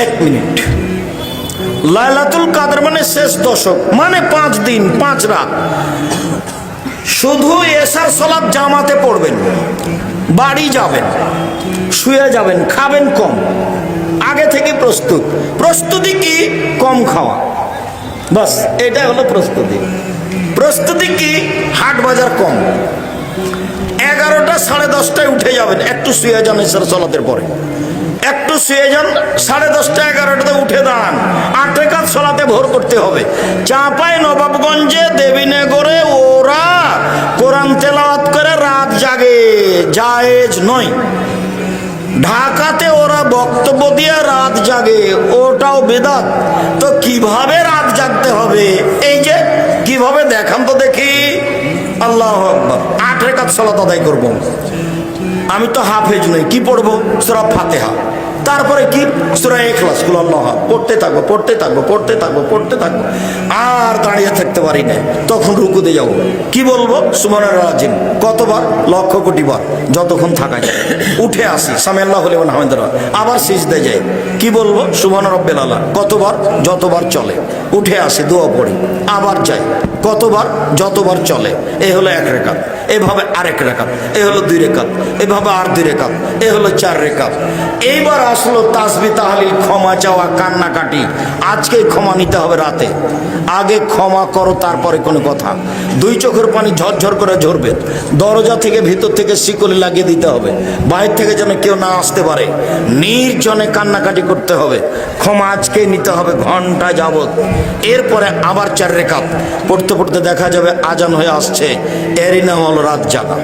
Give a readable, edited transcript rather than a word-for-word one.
1 minute. লাইলাতুল কাদর মানে শেষ দশক, মানে 5 দিন 5 রাত। শুধু এশার সালাত জামাতে পড়বেন, বাড়ি যাবেন, শুয়ে যাবেন, খাবেন কম, আগে থেকে প্রস্তুতি কি? কম খাওয়া, বাস এটাই হলো প্রস্তুতি। প্রস্তুতি কি? হাট বাজার কম। 11টা 10:30টায় উঠে যাবেন, একটু শুয়ে যান এশার সালাতের পরে, একটু শুয়ে যান, 10:30টা 11টাতে উঠে দাঁড়ান, 8 রাকাত সালাতে ভোর করতে হবে। চাঁপায় নবাবগঞ্জে দেবীনগরে ওরা কোরআন তেলাওয়াত করে রাত জাগে, জায়েজ নয়। ঢাকাতে ওরা বক্তব্য দিয়ে রাত জাগে, ওটাও বেদাত। তো কিভাবে রাত জাগতে হবে? এই যে কিভাবে দেখান তো দেখি। আল্লাহু আকবার। 8 রাকাত সালাত আদায় করব। আমি তো হাফেজ নই, কি পড়বো? সূরা ফাতিহা, তারপরে কি? সূরা ইখলাস, কুল আল্লাহু পড়তে থাকবো, পড়তে থাকবো, পড়তে থাকবো, পড়তে থাকবো, আর দাঁড়িয়ে থাকতে পারি না। তখন রুকুতে যাবো, কি বলবো? সুবহানাল্লাহ আজিম। কতবার? লক্ষ কোটি বার, যতক্ষণ থাকা যায়। উঠে আসি, সামি আল্লাহু লিমান হামিদাহ, আবার সিজদায় যাই, কি বলবো? সুবহান রাব্বিল আলা। কতবার? যতবার চলে। উঠে আসি, দোয়া পড়ি, আবার যাই, কতবার? যতবার চলে। এই হলো 1 রাকাত। এভাবে আরেক রাকাত, এ হলো 2 রাকাত, এভাবে আর 2 রাকাত, এ হলো 4 রাকাত। এইবার আসলো তাসবিহ তাহলিল, ক্ষমা চাওয়া, কান্নাকাটি। আজকে ক্ষমা নিতে হবে রাতে, আগে ক্ষমা করো, তারপরে কোনো কথা। 2 চোখের পানি ঝরঝর করে ঝরবে। দরজা থেকে ভিতর থেকে শিকলি লাগিয়ে দিতে হবে, বাইরে থেকে যেন কেউ না আসতে পারে। নির্জনে কান্নাকাটি করতে হবে, ক্ষমা আজকে নিতে হবে ঘন্টা যাবত। এরপরে আবার 4 রাকাত পড়তে পড়তে দেখা যাবে আজান হয়ে আসছে, এরই নাম হলো রাত জাগা।